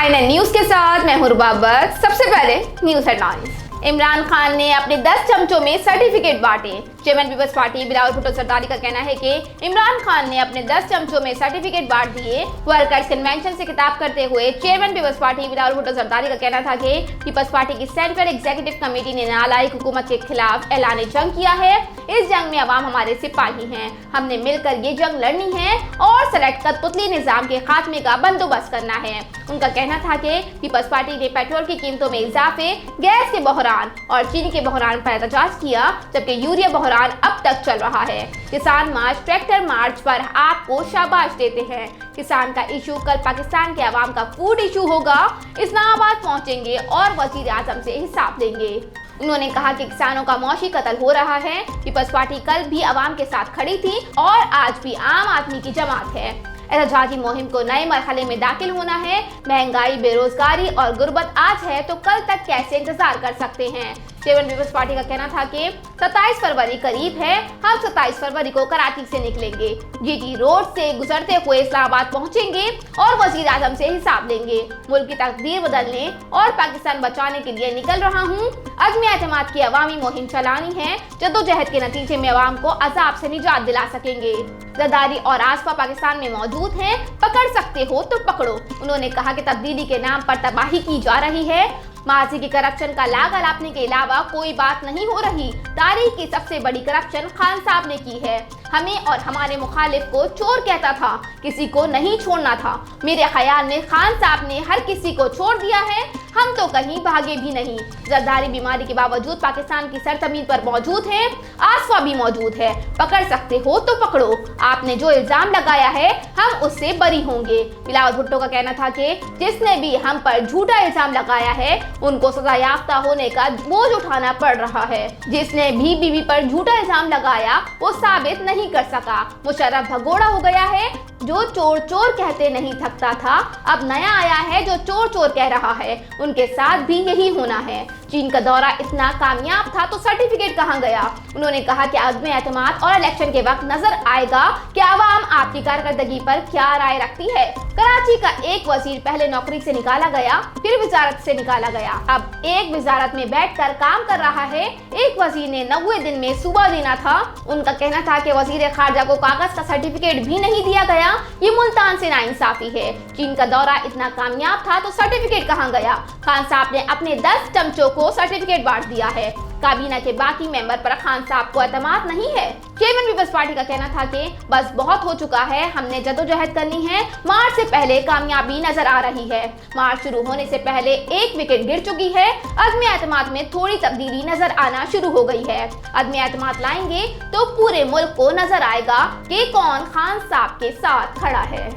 INN news के साथ मैं हूं रुबाबत। सबसे पहले न्यूज हेडलाइंस। इमरान खान ने अपने 10 चमचों में सर्टिफिकेट बांटे। चेयरमैन पीपल्स पार्टी बिलावल भुट्टो सरदारी का कहना है कि इमरान खान ने अपने 10 चमचों में सर्टिफिकेट बांट दिए। वर्कर्स कन्वेंशन से खिताब करते हुए चेयरमैन पीपल्स पार्टी बिलावल भुट्टो सरदारी का कहना था कि पीपल्स पार्टी की सेंट्रल एग्जीक्यूटिव कमेटी ने नालायक हुकूमत के खिलाफ ऐलान जंग किया है। इस जंग में अवाम हमारे सिपाही हैं। हमने मिलकर ये जंग लड़नी है और सेलेक्ट कठपुतली निजाम के खात्मे का बंदोबस्त करना है। उनका कहना था कि पीपल्स पार्टी ने पेट्रोल की कीमतों में इजाफे, गैस के बहरान और चीनी के बहरान पर एहतजाज किया, जबकि यूरिया बहरान अब तक चल रहा है। किसान मार्च, ट्रैक्टर मार्च पर आपको शाबाश देते हैं। किसान का इशू कल पाकिस्तान के अवाम का फूड इशू होगा। इस्लामाबाद पहुंचेंगे और वजीर आजम से हिसाब लेंगे। उन्होंने कहा कि किसानों का मौशी कत्ल हो रहा है। पीपल्स पार्टी कल भी अवाम के साथ खड़ी थी और आज भी आम आदमी की जमात है। एहतजाजी मुहिम को नए मरहले में दाखिल होना है। महंगाई, बेरोजगारी और गुर्बत आज है तो कल तक कैसे इंतजार कर सकते हैं। चेयरमैन पीपल्स पार्टी का कहना था कि 27 फरवरी करीब है। हम 27 फरवरी को कराची से निकलेंगे, GT रोड से गुजरते हुए इस्लामाबाद पहुंचेंगे और वजीर आजम से हिसाब लेंगे। मुल्क की तकदीर बदलने और पाकिस्तान बचाने के लिए निकल रहा हूं। अज़्म एतमाद की अवामी मुहिम चलानी है। जद्दोजहद के नतीजे में अवाम को अजाब से निजात दिला सकेंगे। जरदारी और आसपा पाकिस्तान में मौजूद हैं, पकड़ सकते हो तो पकड़ो। उन्होंने कहा कि तब्दीली के नाम पर तबाही की जा रही है। माजी की करप्शन का लागा लापने के अलावा कोई बात नहीं हो रही। तारीख की सबसे बड़ी करप्शन खान साहब ने की है। हमें और हमारे मुखालिफ को चोर कहता था, किसी को नहीं छोड़ना था। मेरे ख्याल में खान साहब ने हर किसी को छोड़ दिया है। हम तो कहीं भागे भी नहीं। जरदारी बीमारी के बावजूद पाकिस्तान की सरजमीन पर मौजूद है। आसवा भी मौजूद है। पकड़ सकते हो तो पकड़ो। आपने जो इल्जाम लगाया है हम उससे बरी होंगे। बिलावल भुट्टो का कहना था कि जिसने भी हम पर झूठा इल्जाम लगाया है उनको सजा याफ्ता होने का बोझ उठाना पड़ रहा है। जिसने भी बीवी पर झूठा इल्जाम लगाया वो साबित नहीं कर सका। मुशर्रफ भगोड़ा हो गया है। जो चोर चोर कहते नहीं थकता था, अब नया आया है जो चोर चोर कह रहा है। उनके साथ भी यही होना है। चीन का दौरा इतना कामयाब था तो सर्टिफिकेट कहां गया? उन्होंने कहा कि अज़्म एतमाद और इलेक्शन के वक्त नजर आएगा कि अवाम आपकी कारकर्दगी पर क्या राय रखती है। कराची का एक वजीर पहले नौकरी से निकाला गया, फिर वजारत से निकाला गया। अब एक वजारत में बैठकर काम कर रहा है। एक वजीर ने 90 दिन में सूबा देना था। उनका कहना था कि वजीर खारजा को कागज का सर्टिफिकेट भी नहीं दिया गया। ये मुल्तान से नाइंसाफी है। चीन का दौरा इतना कामयाब था तो सर्टिफिकेट कहां गया? खान साहब ने अपने 10 चमचों को सर्टिफिकेट बांट दिया है। काबीना के बाकी मेंबर पर खान साहब को एतमाद नहीं है। चेयरमैन पीपल्स पार्टी का कहना था कि बस बहुत हो चुका है, हमने जद्दोजहद करनी है। मार्च से पहले कामयाबी नजर आ रही है। मार्च शुरू होने से पहले एक विकेट गिर चुकी है। अज़्म एतमाद में थोड़ी तब्दीली नजर आना शुरू हो गई है। अज़्म एतमाद लाएंगे तो पूरे मुल्क को नजर आएगा कि कौन खान साहब के साथ खड़ा है।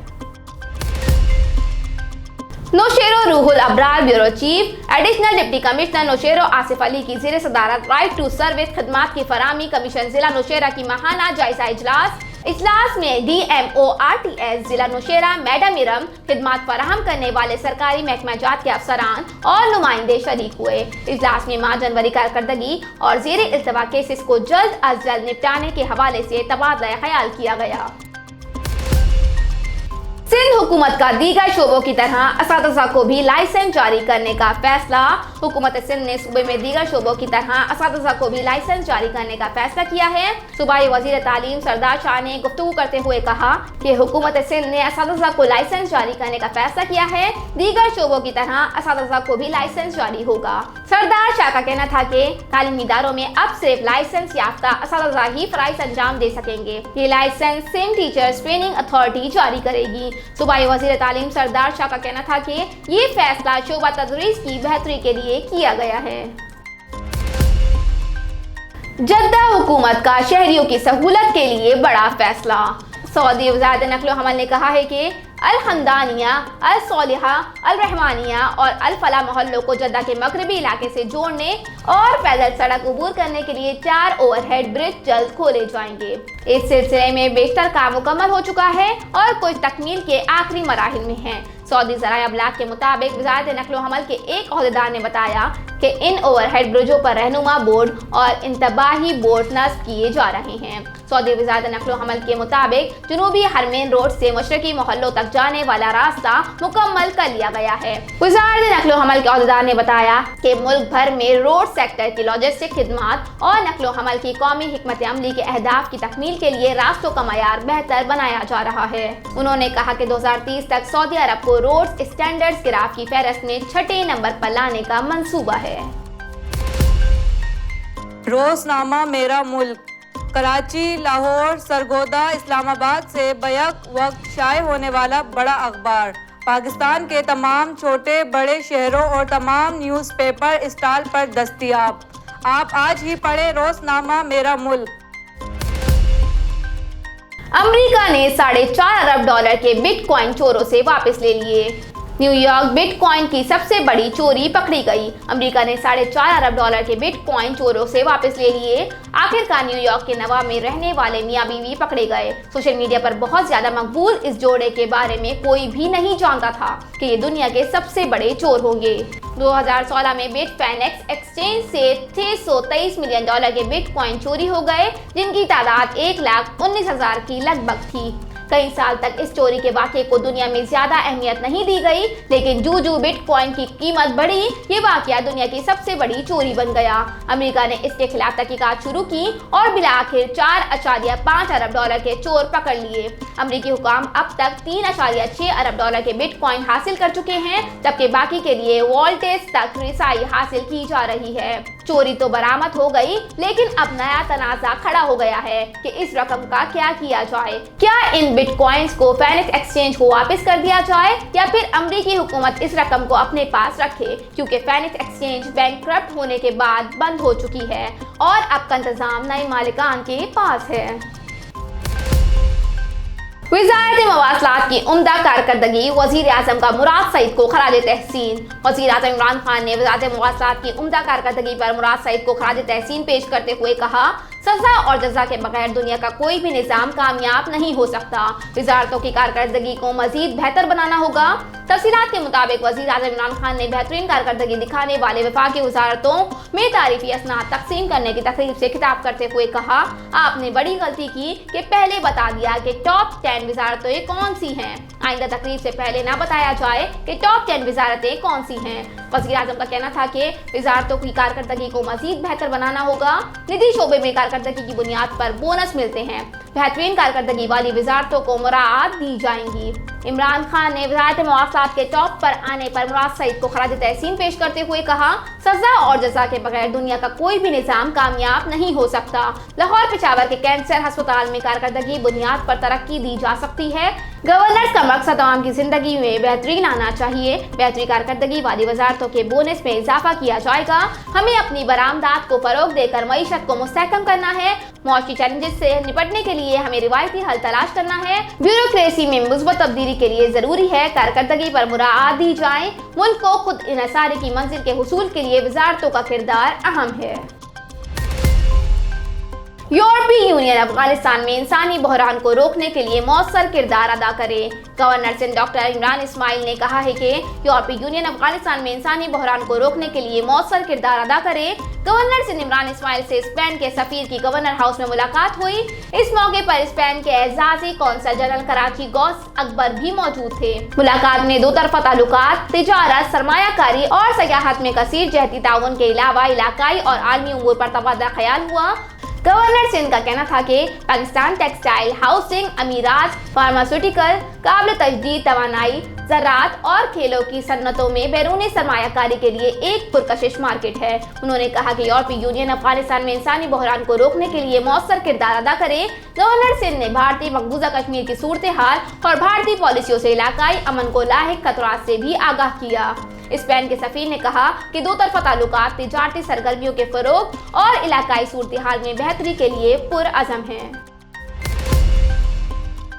Naushahro Ruhul Abrar bureau chief, additional deputy commissioner Naushahro Asif Ali की ज़ेर सदारत राइट टू सर्विस खदमात की फराहमी कमीशन जिला नौशेरा की माहाना जायजा इजलास में DMO RTS जिला नौशेरा मैडम इरम, खिदमात फराहम करने वाले सरकारी महकमा जात के अफसरान और नुमाइंदे शरीक हुए। इजलास में माह जनवरी कारकर्दगी और ज़ेर इल्तवा केसेस को जल्द अज जल्द निपटाने के हवाले से तबादला ख्याल किया गया। सिंध हुकूमत का दीगर शोबों की तरह असातिज़ा को भी लाइसेंस जारी करने का फैसला। हुकूमत सिंध ने सूबे में दीगर शोबों की तरह असातिज़ा को भी लाइसेंस जारी करने का फैसला किया है। सूबाई वजीर तालीम सरदार शाह ने गुफ्तगू करते हुए कहा कि हुकूमत सिंध ने असातिज़ा को लाइसेंस जारी करने का फैसला किया है। दीगर शोबों की तरह असातिज़ा को भी लाइसेंस जारी होगा। सरदार शाह का कहना था कि तालीमी इदारों में अब सिर्फ लाइसेंस याफ्ता असातिज़ा ही फराइज़ अंजाम दे सकेंगे। ये licence Sindh teachers training authority जारी करेगी। सूबाई वजीर तालीम सरदार शाह का कहना था कि ये फैसला शोबा तदरीस की बेहतरी के लिए किया गया है। जद्दा हुकूमत का शहरियों की सहूलत के लिए बड़ा फैसला। सऊदी वज़ारत नक़्ल व हमल ने कहा है कि अल हमदानिया, अल सोलिहा, अल रहमानिया और अल फला मोहल्लों को जद्दा के मगरबी इलाके से जोड़ने और पैदल सड़क अबूर करने के लिए 4 ओवरहेड ब्रिज जल्द खोले जाएंगे। इस सिलसिले में बेशतर काम मुकम्मल हो चुका है और कुछ तकमील के आखिरी मराहिल में है। सऊदी ज़राए अबलाग के मुताबिक वज़ारत नक़्ल व हमल के एक अहदेदार ने बताया कि इन ओवरहेड ब्रिजों पर रहनुमा बोर्ड और इंतबाही बोर्ड नस्ब किए जा रहे हैं। सऊदी वज़ारत नक़्ल हमल के मुताबिक जनूबी हरमैन रोड से मशरकी मोहल्लों तक जाने वाला रास्ता मुकम्मल कर लिया गया है। वज़ारत नक़्ल हमल के अहदेदार ने बताया कि मुल्क भर में रोड सेक्टर की लॉजिस्टिक खिदमात और नक़्ल हमल की कौमी हिकमत अमली के अहदाफ की तकमील के लिए रास्तों का मयार बेहतर बनाया जा रहा है। उन्होंने कहा कि 2030 तक सऊदी अरब को रोड स्टैंडर्ड्स गिराफ की फहरिस्त में 6 नंबर पर लाने का मंसूबा है। रोज़नामा मेरा मुल्क कराची, लाहौर, सरगोदा, इस्लामाबाद से बैक वक्त शाये होने वाला बड़ा अखबार पाकिस्तान के तमाम छोटे बड़े शहरों और तमाम न्यूज़पेपर स्टॉल पर दस्तयाब। आप आज ही पढ़ें रोज़नामा मेरा मुल्क। अमेरिका ने $4.5 अरब के बिटकॉइन चोरों से वापस ले लिए। न्यूयॉर्क बिटकॉइन की सबसे बड़ी चोरी पकड़ी गई। अमेरिका ने $4.5 अरब के बिटकॉइन चोरों से वापस ले लिए। आखिरकार न्यूयॉर्क के नवा में रहने वाले मियां बीवी पकड़े गए। सोशल मीडिया पर बहुत ज्यादा मकबूल इस जोड़े के बारे में कोई भी नहीं जानता था कि ये दुनिया के सबसे बड़े चोर होंगे। 2016 में बिटफाइनेक्स एक्सचेंज से $623 मिलियन के बिटकॉइन चोरी हो गए, जिनकी तादाद 1,19,000 की लगभग थी। कई साल तक इस चोरी के वाक़े को दुनिया में ज्यादा अहमियत नहीं दी गई, लेकिन जो बिटकॉइन की कीमत बढ़ी, ये वाक़या दुनिया की सबसे बड़ी चोरी बन गया। अमेरिका ने इसके खिलाफ तहकीकात शुरू की और बिलाखिर $4.5 अरब के चोर पकड़ लिए। अमेरिकी हुकाम अब तक $3.6 अरब के बिटकॉइन हासिल कर चुके हैं, जबकि बाकी के लिए वॉल्टेज तक रसाई हासिल की जा रही है। चोरी तो बरामद हो गई, लेकिन अब नया तनाज़ा खड़ा हो गया है कि इस रकम का क्या किया जाए। क्या इन बिटकॉइंस को फाइनेक्स एक्सचेंज को वापस कर दिया जाए या फिर अमेरिकी हुकूमत इस रकम को अपने पास रखे, क्योंकि फाइनेक्स एक्सचेंज बैंकक्रप्ट होने के बाद बंद हो चुकी है और अब का इंतजाम नए मालिकान के पास है। वज़ारत मवासलात की उम्दा कारकर्दगी वज़ीर आज़म का मुराद सईद को खराज तहसीन। वज़ीर आज़म इमरान खान ने वज़ारत मवासलात की उम्दा कारकर्दगी पर मुराद सईद को खराज तहसीन पेश करते हुए कहा, सजा और जजा के बगैर दुनिया का कोई भी निज़ाम कामयाब नहीं हो सकता। वज़ारतों की कारकर्दगी को मज़ीद बेहतर बनाना होगा। तफसीलात के मुताबिक वज़ीर आज़म इमरान खान ने बेहतरीन कारकर्दगी दिखाने वाले वफाकी वज़ारतों में तारीफी असनाद तकसीम करने की तकरीब से खिताब करते हुए कहा, आपने बड़ी गलती की कि पहले बता दिया कि टॉप 10 वज़ारतें कौन सी हैं। आइंदा तकरीब से पहले ना बताया जाए कि टॉप 10 वज़ारतें कौन सी हैं। वज़ीर आज़म का कहना था कि वज़ारतों की कारकर्दगी को मज़ीद बेहतर बनाना होगा। निजी शोबे में कारकर्दगी की बुनियाद पर बोनस मिलते हैं। बेहतरीन कारकर्दगी वाली वज़ारतों को मुराद दी जाएंगी। इमरान खान ने वज़ारत मवासलात के टॉप पर आने पर मुराद सईद को खराज तहसीन पेश करते हुए कहा, सजा और जजा के बगैर दुनिया का कोई भी निज़ाम कामयाब नहीं हो सकता। लाहौर पेशावर के कैंसर अस्पताल में कारकर्दगी बुनियाद पर तरक्की दी जा सकती है। गवर्नर्स का मकसद आवाम की जिंदगी में बेहतरीन आना चाहिए। बेहतरीन कारकर्दगी वाली वज़ारतों के बोनस में इजाफा किया जाएगा। हमें अपनी बरामदात को फरोग देकर मईशत को मुस्तहकम करना है। मौसमी चैलेंजेस से निपटने के लिए हमें रिवायती हल तलाश करना है। ब्यूरोक्रेसी में मुस्बत तब्दीली के लिए जरूरी है कारकर्दगी पर मुराद दी जाए। मुल्क को खुद इन्हिसारी की मंजिल के हुसूल के लिए वज़ारतों का किरदार अहम है। यूरोपीय यूनियन अफगानिस्तान में इंसानी बहरान को रोकने के लिए मौसर किरदार अदा करे। गवर्नर सिंध डॉक्टर इमरान इस्माइल ने कहा है कि यूरोपीय यूनियन अफगानिस्तान में इंसानी बहरान को रोकने के लिए मौसर किरदार अदा करे। गवर्नर सिंध इमरान इस्माइल से स्पेन के सफीर की गवर्नर हाउस में मुलाकात हुई। इस मौके पर स्पेन के एजाजी कौंसल जनरल कराची गौस अकबर भी मौजूद थे। मुलाकात में दो तरफा ताल्लुकात, तिजारत, सरमायाकारी और सयाहत में कसीर जहती ताउन के अलावा इलाकाई और आलमी उमूर पर तबादला ख्याल हुआ। गवर्नर सिंध का कहना था कि पाकिस्तान टेक्सटाइल, हाउसिंग, अमीरात, फार्मास्यूटिकल, काबिल तजदीद तवानाई, ज़राअत और खेलों की सन्नतों में बैरूनी सरमायाकारी के लिए एक पुरकशिश मार्केट है। उन्होंने कहा कि यूरोपीय यूनियन अफगानिस्तान में इंसानी बहरान को रोकने के लिए मौसर किरदार अदा करे। गवर्नर सिंध ने भारतीय मकबूजा कश्मीर की सूरत हाल और भारतीय पॉलिसियों से इलाकाई अमन को लाहिक खतरात से भी आगाह किया। स्पेन के सफीर ने कहा कि दो तरफा ताल्लुकात तिजारती सरगर्मियों के फरोग और इलाकाई सूरत हाल में बेहतरी के लिए पुरअज़म हैं।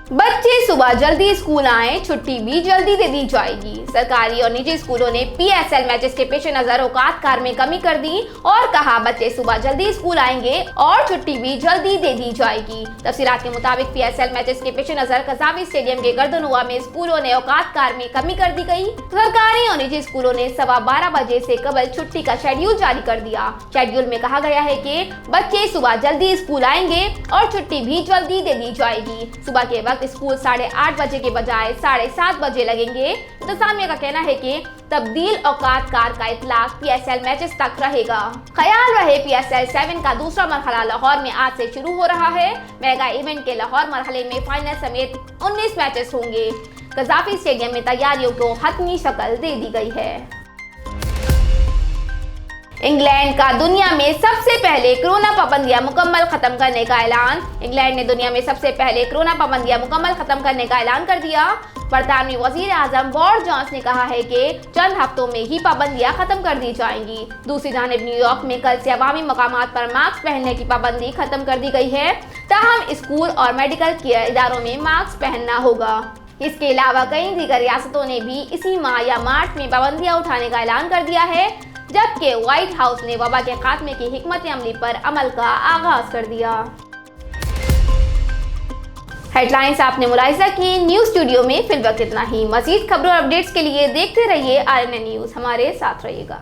बच्चे सुबह जल्दी स्कूल आए, छुट्टी भी जल्दी दे दी जाएगी। सरकारी और निजी स्कूलों ने PSL मैचेस के पेश नजर औकात कार में कमी कर दी और कहा बच्चे सुबह जल्दी स्कूल आएंगे और छुट्टी भी जल्दी दे दी जाएगी। तफसीलात के मुताबिक PSL मैचेस के पेश नजर कज़ावी स्टेडियम के गर्दनुआ में स्कूलों ने औकात कार में कमी कर दी गई। सरकारी और निजी स्कूलों ने 12:15 बजे से कबल छुट्टी का शेड्यूल जारी कर दिया। शेड्यूल में कहा गया है कि बच्चे सुबह जल्दी स्कूल आएंगे और छुट्टी भी जल्दी दे दी जाएगी। सुबह के वक्त स्कूल 8:30 बजे के बजाय 7:30 बजे लगेंगे। इंतजामिया का कहना है कि तब्दील औकात कार का इतलाक PSL मैचेस तक रहेगा। ख्याल रहे PSL 7 का दूसरा मरहला लाहौर में आज से शुरू हो रहा है। मेगा इवेंट के लाहौर मरहले में फाइनल समेत 19 मैचेस होंगे। कज़ावी स्टेडियम में तैयारियों को हतमी शक्ल दे दी गई है। इंग्लैंड का दुनिया में सबसे पहले कोरोना पाबंदियां मुकम्मल खत्म करने का ऐलान। इंग्लैंड ने दुनिया में सबसे पहले कोरोना पाबंदियां मुकम्मल खत्म करने का ऐलान कर दिया। बरतानवी वजीर आजम बोरिस जॉनसन ने कहा है कि चंद हफ्तों में ही पाबंदियां खत्म कर दी जाएंगी। दूसरी जानिब न्यूयॉर्क में कल से अवामी मकामात पर मास्क पहनने की पाबंदी खत्म कर दी गई है। ताहम स्कूल और मेडिकल केयर इदारों में मास्क पहनना होगा। इसके अलावा कई दीगर रियासतों ने भी इसी माह या मार्च में पाबंदियां उठाने का ऐलान कर दिया है, जबकि व्हाइट हाउस ने वबा के खात्मे की हिकमत अमली पर अमल का आगाज कर दिया। हेडलाइंस आपने मुलाहिजा की। न्यूज स्टूडियो में फिल वक्त इतना ही। मजीद खबरों और अपडेट्स के लिए देखते रहिए RNN न्यूज। हमारे साथ रहिएगा।